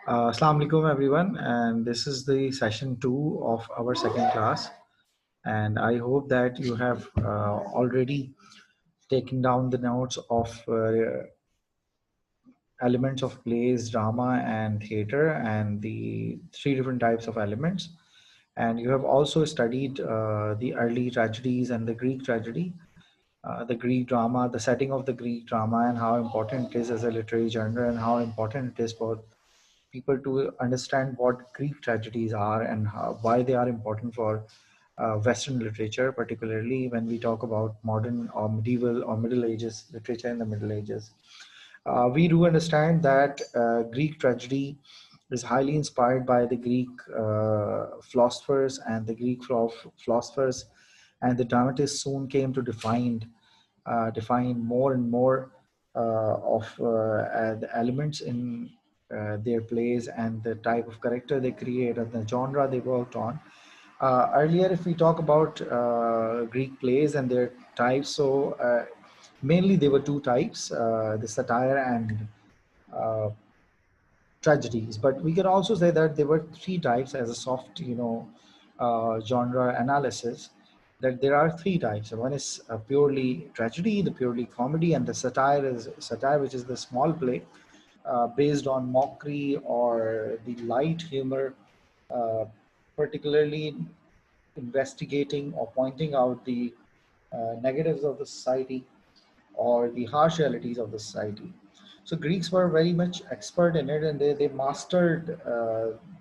Assalamu alaikum everyone, and this is the session 2 of our second class. And I hope that you have already taken down the notes of elements of plays, drama, and theater, and the three different types of elements. And you have also studied the early tragedies and the Greek tragedy, the Greek drama, the setting of the Greek drama, and how important it is as a literary genre, and how important it is for people to understand what Greek tragedies are and why they are important for Western literature, particularly when we talk about modern or medieval or Middle Ages literature in the Middle Ages. We do understand that Greek tragedy is highly inspired by the Greek philosophers and the Greek philosophers, and the dramatists soon came to define more and more of the elements in their plays and the type of character they create and the genre they worked on. Earlier, if we talk about Greek plays and their types, so mainly there were two types, the satire and uh, tragedies. But we can also say that there were three types as a soft, genre analysis. That there are three types. One is purely tragedy, the purely comedy, and the satire is satire, which is the small play based on mockery or the light humor, uh, particularly investigating or pointing out the negatives of the society or the harsh realities of the society. So Greeks were very much expert in it, and they mastered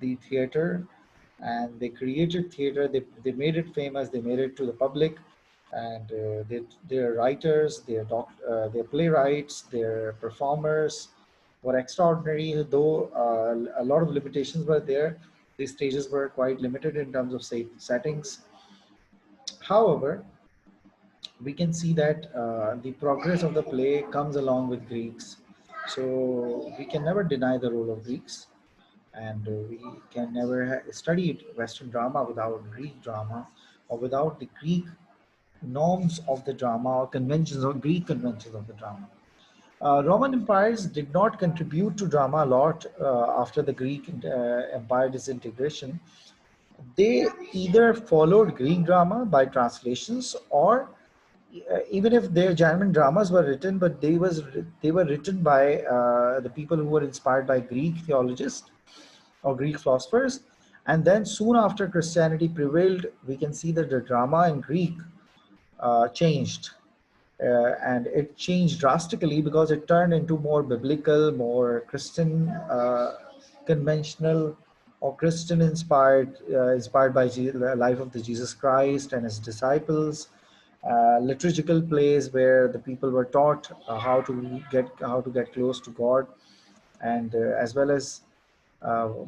the theater, and they created theater. They made it famous. They made it to the public, and their writers, their playwrights, their performers were extraordinary. Though a lot of limitations were there, the stages were quite limited in terms of settings. However, we can see that the progress of the play comes along with Greeks. So we can never deny the role of Greeks, and we can never study Western drama without Greek drama or without the Greek norms of the drama or conventions or Greek conventions of the drama. Roman empires did not contribute to drama a lot after the Greek empire disintegration. They either followed Greek drama by translations or even if their German dramas were written, but they were written by the people who were inspired by Greek theologists or Greek philosophers. And then soon after Christianity prevailed, we can see that the drama in Greek changed. And it changed drastically because it turned into more biblical, more Christian, conventional, or Christian inspired, inspired by the life of the Jesus Christ and his disciples. Liturgical plays where the people were taught how to get close to God, and as well as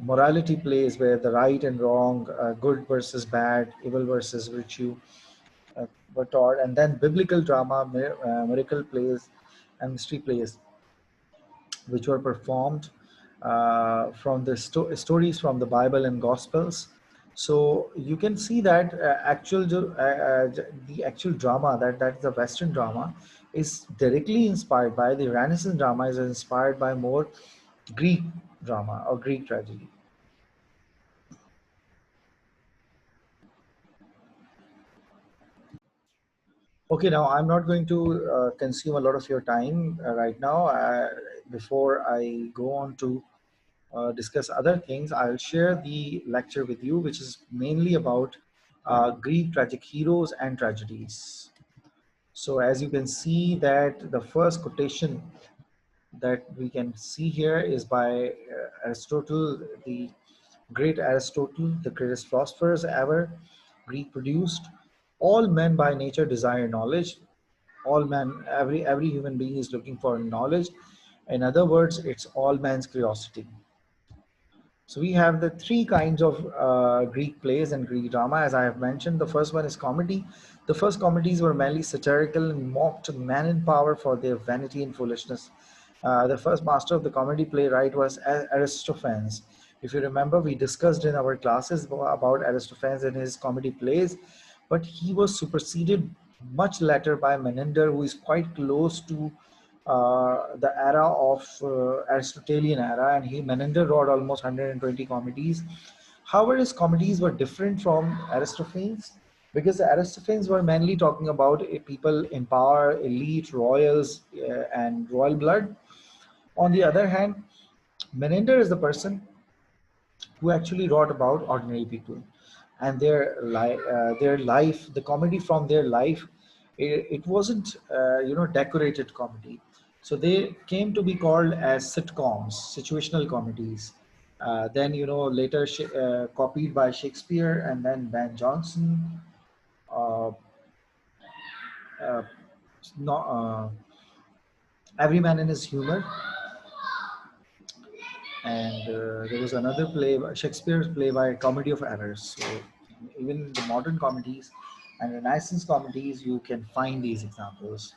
morality plays where the right and wrong, good versus bad, evil versus virtue, were taught, and then biblical drama, miracle plays, and mystery plays, which were performed from the stories from the Bible and Gospels. So you can see that the actual drama that's the Western drama is directly inspired by the Renaissance drama is inspired by more Greek drama or Greek tragedy. Okay, now I'm not going to consume a lot of your time right now. Before I go on to discuss other things, I'll share the lecture with you, which is mainly about Greek tragic heroes and tragedies. So as you can see that the first quotation that we can see here is by Aristotle, the great Aristotle, the greatest philosophers ever Greek produced. All men by nature desire knowledge. All men, every human being is looking for knowledge. In other words, it's all man's curiosity. So we have the three kinds of Greek plays and Greek drama. As I have mentioned, the first one is comedy. The first comedies were mainly satirical and mocked men in power for their vanity and foolishness. The first master of the comedy playwright was Aristophanes. If you remember, we discussed in our classes about Aristophanes and his comedy plays, but he was superseded much later by Menander, who is quite close to the era of Aristotelian era, and he Menander wrote almost 120 comedies. However, his comedies were different from Aristophanes because the Aristophanes were mainly talking about people in power, elite, royals, and royal blood. On the other hand, Menander is the person who actually wrote about ordinary people and their life, the comedy from their life. It wasn't decorated comedy, so they came to be called as sitcoms, situational comedies. Then later copied by Shakespeare and then Ben Jonson. Uh, uh, no, Every Man in His Humor, and there was another play, Shakespeare's play by Comedy of Errors. So even in the modern comedies and Renaissance comedies, you can find these examples.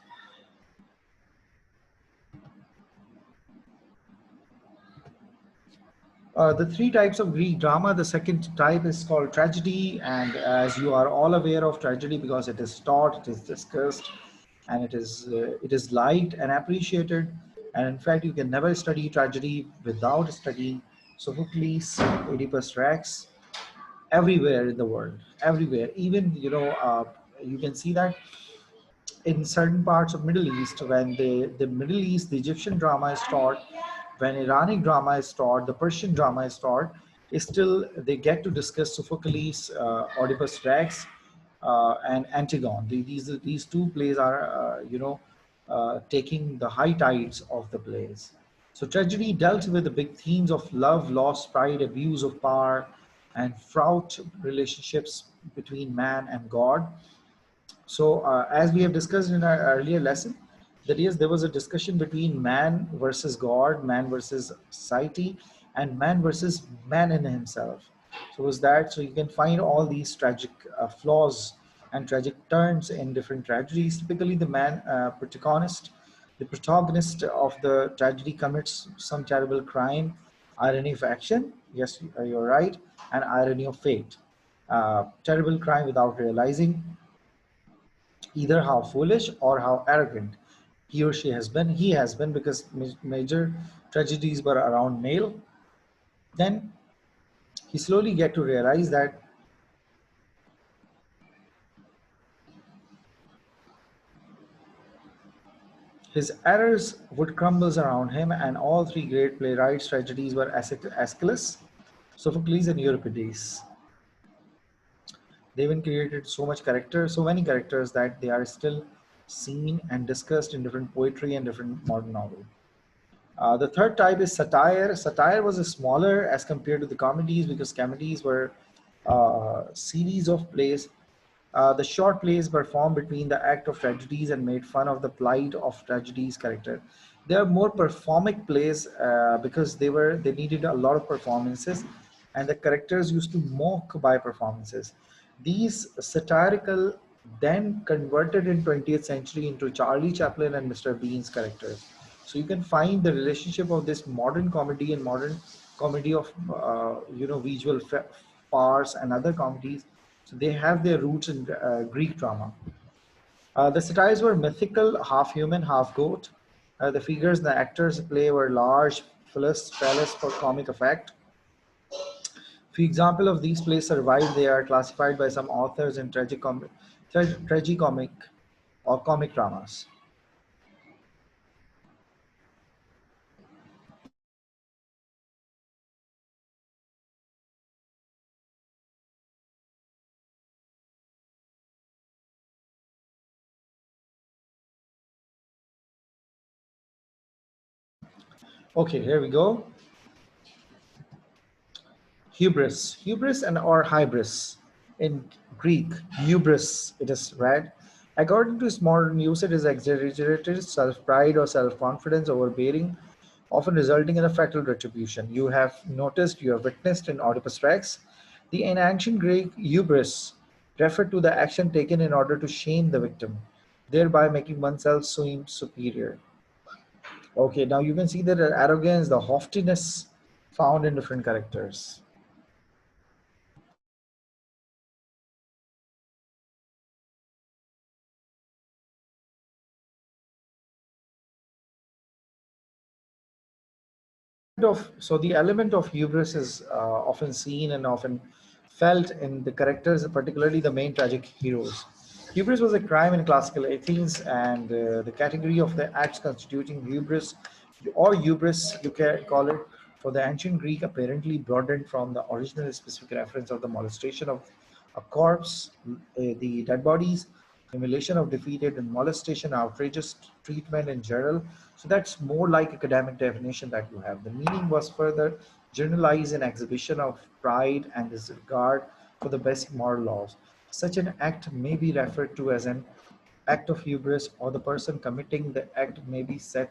The three types of Greek drama. The second type is called tragedy, and as you are all aware of tragedy, because it is taught, it is discussed, and it is liked and appreciated. And in fact, you can never study tragedy without studying Sophocles, Oedipus Rex, everywhere in the world, everywhere. Even you can see that in certain parts of Middle East, when the Middle East, the Egyptian drama is taught, when Iranic drama is taught, the Persian drama is taught, still they get to discuss Sophocles, Oedipus Rex, and Antigone. These two plays are taking the high tides of the plays. So tragedy dealt with the big themes of love, loss, pride, abuse of power, and fraught relationships between man and God. So, as we have discussed in our earlier lesson, that is, there was a discussion between man versus God, man versus society, and man versus man in himself. So, was that so? You can find all these tragic flaws and tragic turns in different tragedies. Typically, the protagonist of the tragedy commits some terrible crime, irony of action. Yes, you're right, and irony of fate. Terrible crime without realizing either how foolish or how arrogant he or she has been. He has been, because major tragedies were around male. Then he slowly get to realize that his errors would crumble around him, and all three great playwrights' tragedies were Aeschylus, Sophocles, and Euripides. They even created so many characters that they are still seen and discussed in different poetry and different modern novel. The third type is satire. Satire was smaller as compared to the comedies, because comedies were series of plays. The short plays performed between the act of tragedies and made fun of the plight of tragedies character. They are more performic plays because they needed a lot of performances, and the characters used to mock by performances. These satirical then converted in 20th century into Charlie Chaplin and Mr. Bean's characters. So you can find the relationship of this modern comedy and modern comedy of visual farce and other comedies. So they have their roots in Greek drama. The satires were mythical, half human, half goat. The figures the actors play were large, phallus for comic effect. Few example of these plays survive. They are classified by some authors in tragicomic or comic dramas. Okay, here we go. Hubris and or hybris. In Greek, hubris, it is read. According to its modern use, it is exaggerated self-pride or self-confidence overbearing, often resulting in a fatal retribution. You have witnessed in Oedipus Rex. In ancient Greek, hubris referred to the action taken in order to shame the victim, thereby making oneself seem superior. Okay, now you can see that the arrogance, the haughtiness found in different characters. The element of hubris is often seen and often felt in the characters, particularly the main tragic heroes. Hubris was a crime in classical Athens, and the category of the acts constituting hubris, or hubris, you can call it, for the ancient Greek, apparently broadened from the original specific reference of the molestation of a corpse, the dead bodies, humiliation of defeated, and molestation, outrageous treatment in general. So that's more like academic definition that you have. The meaning was further generalized in exhibition of pride and disregard for the basic moral laws. Such an act may be referred to as an act of hubris, or the person committing the act may be said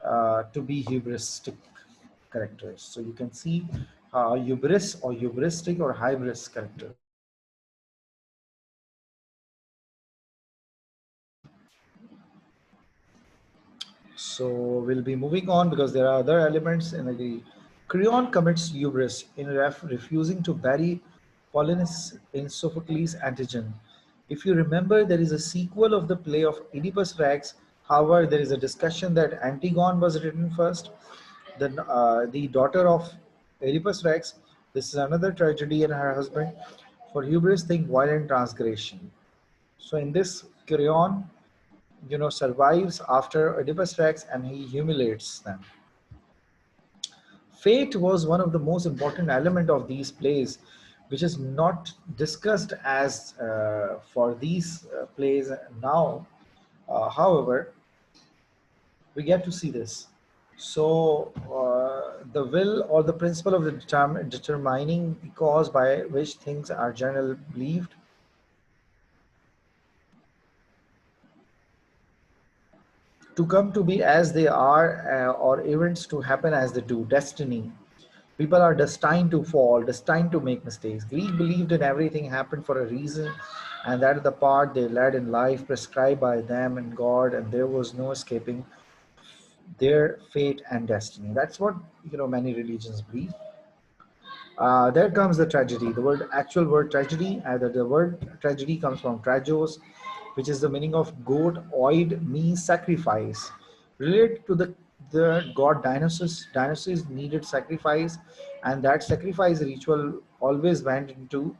to be hubristic characters. So you can see hubris or hubristic or hybris characters. So we'll be moving on because there are other elements in the Creon commits hubris in refusing to bury Paulinus in Sophocles' Antigon. If you remember, there is a sequel of the play of Oedipus Rex. However, there is a discussion that Antigone was written first, the daughter of Oedipus Rex. This is another tragedy, and her husband. For hubris, think violent transgression. So in this, Creon survives after Oedipus Rex and he humiliates them. Fate was one of the most important element of these plays, which is not discussed as for these plays now. However, we get to see this. So, the will or the principle of the determining the cause by which things are generally believed to come to be as they are, or events to happen as they do, destiny. People are destined to fall, destined to make mistakes. Greek believed in everything happened for a reason, and that the part they led in life prescribed by them and God, and there was no escaping their fate and destiny. That's what many religions believe. There comes the tragedy. The actual word tragedy, either the word tragedy comes from tragos, which is the meaning of goat. Oid means sacrifice. Related to the god Dionysus. Dionysus needed sacrifice, and that sacrifice ritual always went into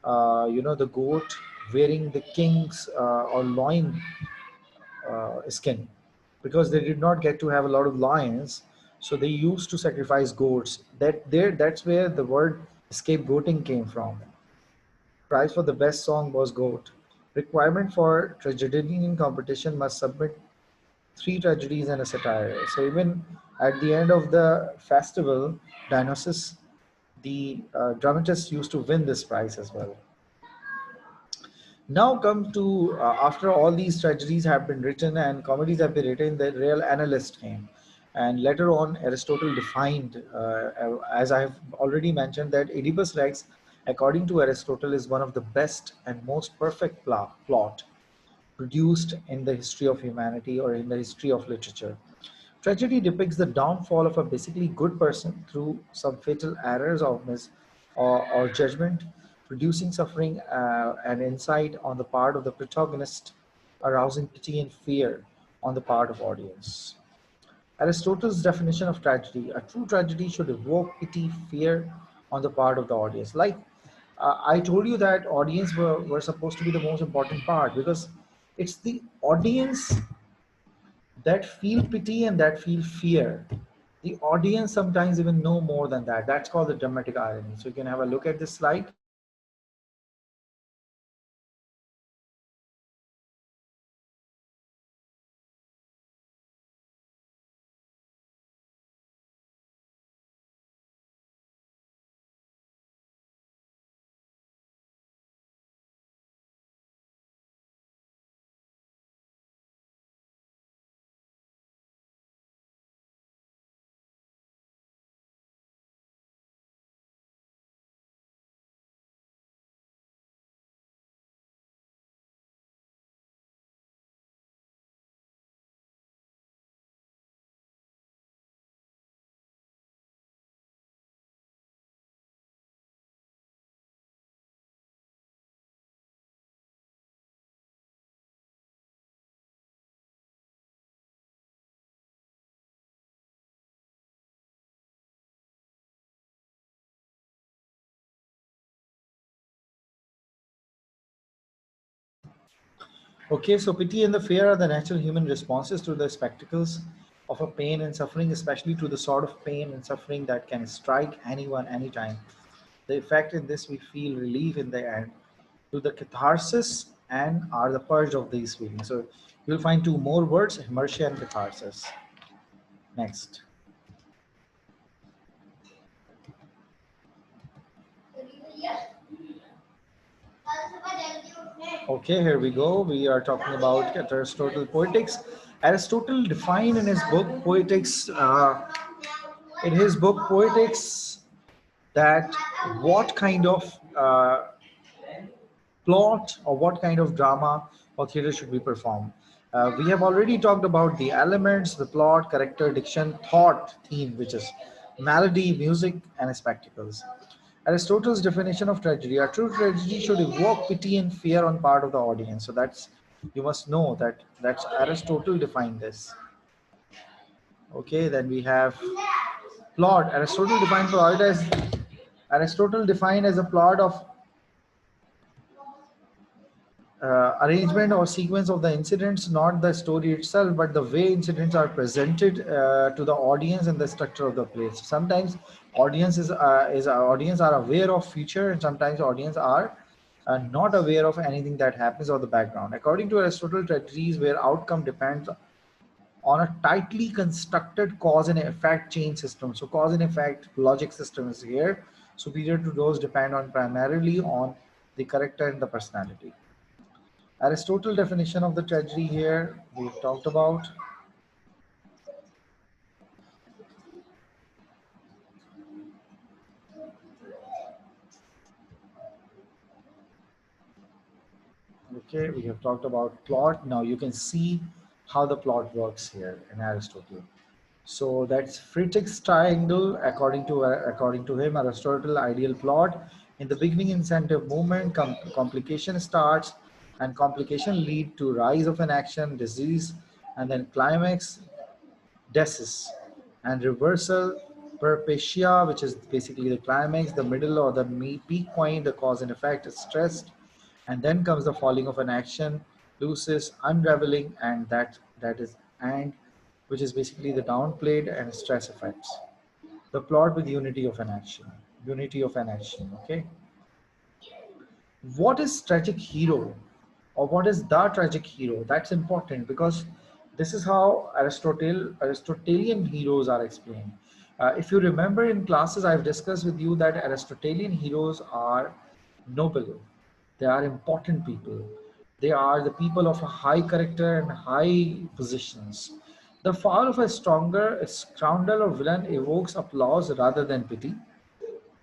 the goat wearing the king's or loin skin, because they did not get to have a lot of lions, so they used to sacrifice goats. That's where the word scapegoating came from. Prize for the best song was goat. Requirement for tragedian competition must submit three tragedies and a satire. So even at the end of the festival, Dionysus, the dramatist, used to win this prize as well. Now come to after all these tragedies have been written and comedies have been written, the real analyst came, and later on Aristotle defined, as I have already mentioned, that Oedipus Rex, according to Aristotle, is one of the best and most perfect plot produced in the history of humanity or in the history of literature. Tragedy depicts the downfall of a basically good person through some fatal errors of or judgment, producing suffering and insight on the part of the protagonist, arousing pity and fear on the part of audience. Aristotle's definition of tragedy: a true tragedy should evoke pity, fear on the part of the audience. Like I told you that audience were supposed to be the most important part, because it's the audience that feel pity and that feel fear. The audience sometimes even know more than that. That's called the dramatic irony. So you can have a look at this slide. Okay, so pity and the fear are the natural human responses to the spectacles of a pain and suffering, especially to the sort of pain and suffering that can strike anyone anytime. The effect in this, we feel relief in the end, to the catharsis and are the purge of these feelings. So you'll find two more words, inertia and catharsis. Next. Okay, here we go. We are talking about Aristotle Poetics. Aristotle defined in his book Poetics, that what kind of plot or what kind of drama or theater should be performed. We have already talked about the elements, the plot, character, diction, thought, theme, which is melody, music, and spectacles. Aristotle's definition of tragedy: a true tragedy should evoke pity and fear on part of the audience. So that's, you must know that that's Aristotle defined this. Okay, then we have plot. Aristotle defined as a plot of arrangement or sequence of the incidents, not the story itself, but the way incidents are presented to the audience and the structure of the play. So sometimes audience are aware of future, and sometimes audience are not aware of anything that happens or the background. According to Aristotle, tragedies where outcome depends on a tightly constructed cause and effect chain system. So cause and effect logic system is here. Superior to those depend on primarily on the character and the personality. Aristotle definition of the tragedy here we've talked about. Okay, we have talked about plot. Now you can see how the plot works here in Aristotle. So that's Friedrich's triangle. According to him, Aristotle ideal plot. In the beginning, incentive movement, complication starts, and complication lead to rise of an action, disease, and then climax, decis, and reversal, perpetua, which is basically the climax, the middle or the peak point, the cause and effect is stressed, and then comes the falling of an action, lucis, unraveling, and that is and, which is basically the downplayed and stress effects. The plot with unity of an action. Okay, what is tragic hero, or what is the tragic hero? That's important because this is how Aristotelian heroes are explained. If you remember in classes, I've discussed with you that Aristotelian heroes are noble, they are important people, they are the people of a high character and high positions. The fall of a stronger scoundrel or villain evokes applause rather than pity.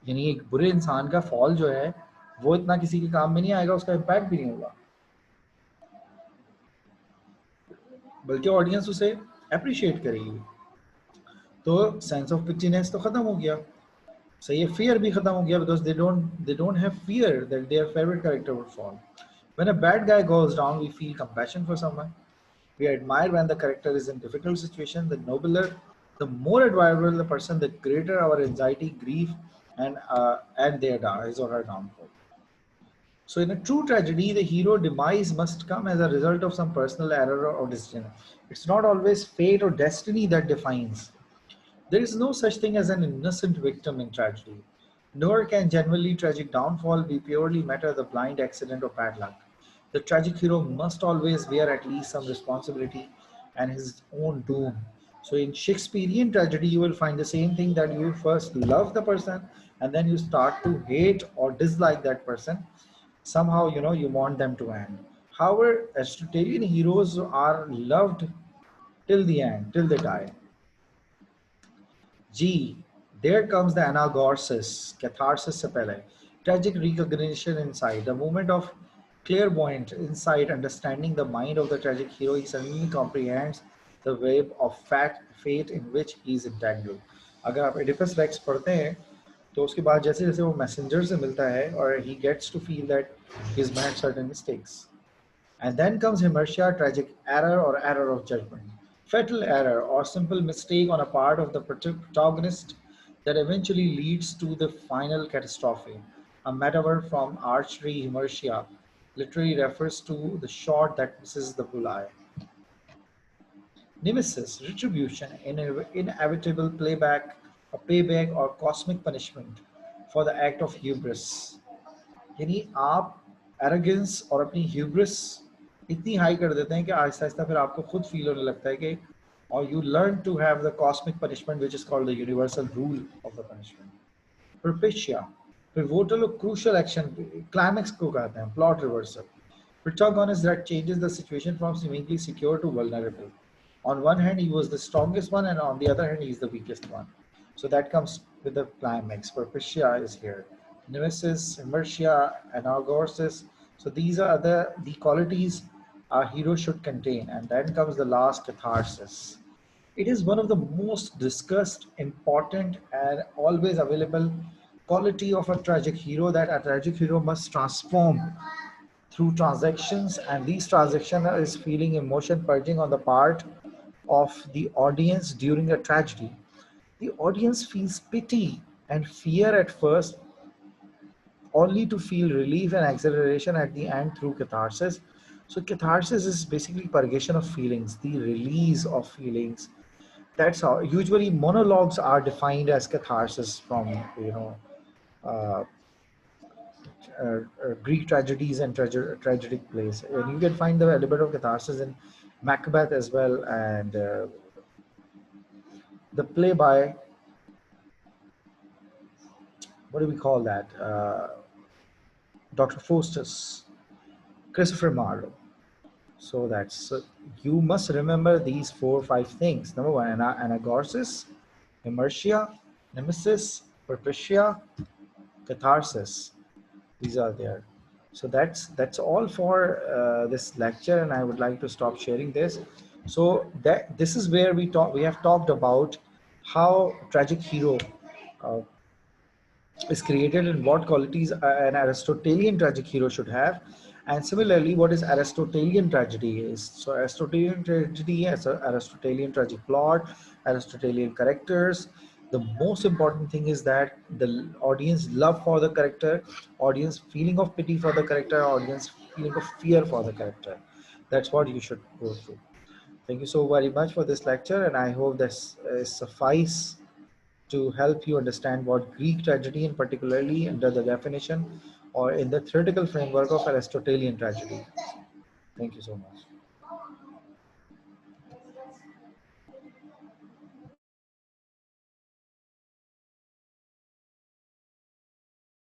यानी एक बुरे इंसान का fall जो है वो इतना किसी के काम में नहीं आएगा, उसका इम्पैक्ट भी नहीं होगा, बल्कि ऑडियंस उसे अप्रिशिएट करेगी. तो सेंस ऑफ पिटीनेस तो खत्म हो गया, सही है, फियर भी खत्म हो गया, because they don't have fear that their favourite character would fall. When a bad guy goes down we feel compassion for someone. We admire when the character is in difficult situation. The nobler, the more admirable the person, the greater our anxiety, grief, and his or her downfall. So in a true tragedy, the hero demise must come as a result of some personal error or decision. It's not always fate or destiny that defines. There is no such thing as an innocent victim in tragedy. Nor can genuinely tragic downfall be purely matter the blind accident or bad luck. The tragic hero must always bear at least some responsibility and his own doom. So in Shakespearean tragedy, you will find the same thing, that you first love the person and then you start to hate or dislike that person. Somehow, you want them to end. However, Aristotelian heroes are loved till the end, till they die. G. There comes the anagorsis, catharsis se pehle. Tragic recognition insight. The moment of clairvoyant insight, understanding the mind of the tragic hero, he suddenly comprehends the web of fate in which he is entangled. अगर आप Oedipus racks पढ़ते हैं तो उसके बाद जैसे जैसे वो मैसेंजर से मिलता है और he gets to feel that he's made certain mistakes. And then comes inertia, tragic error or error of judgment. Fatal error or simple mistake on a part of the protagonist that eventually leads to the final catastrophe. A metaphor from archery inertia. Literally refers to the shot that misses the bullseye. Nemesis, retribution, inevitable payback or cosmic punishment for the act of hubris. यानी आप arrogance और अपनी hubris इतनी high कर देते हैं कि आहिस्ता आहिस्ता फिर आपको खुद फील होने लगता है कि और you learn to have the cosmic punishment which is called the universal rule of the punishment. Perpetua, pivotal or crucial action, climax को कहते हैं, plot reversal. Protagonist that changes the situation from seemingly secure to vulnerable. On one hand, he was the strongest one, and on the other hand, he is the weakest one. So that comes with the climax. Perpetua is here. Nemesis, inertia, anagoras. So these are the qualities our hero should contain. And then comes the last, catharsis. It is one of the most discussed, important, and always available quality of a tragic hero, that a tragic hero must transform through transactions, and these transactions is feeling emotion purging on the part of the audience during a tragedy. The audience feels pity and fear at first, only to feel relief and exhilaration at the end through catharsis. So catharsis is basically purgation of feelings, the release of feelings. That's how usually monologues are defined as catharsis from uh, Greek tragedies and tragic plays, and you can find the element of catharsis in Macbeth as well, and the play by, what do we call that, Dr. Faustus, Christopher Marlowe. So you must remember these 4 or 5 things. Number one, anagarsis, inertia, nemesis, perpetua, catharsis. These are there. So that's all for this lecture, and I would like to stop sharing this. So that this is where we have talked about how tragic hero uh, is created and what qualities an Aristotelian tragic hero should have. And similarly, what is Aristotelian tragedy is. So Aristotelian tragedy has a Aristotelian tragic plot, Aristotelian characters. The most important thing is that the audience love for the character, audience feeling of pity for the character, audience feeling of fear for the character. That's what you should go through. Thank you so very much for this lecture, and I hope this suffice to help you understand what Greek tragedy, and particularly under the definition or in the theoretical framework of Aristotelian tragedy. Thank you so much.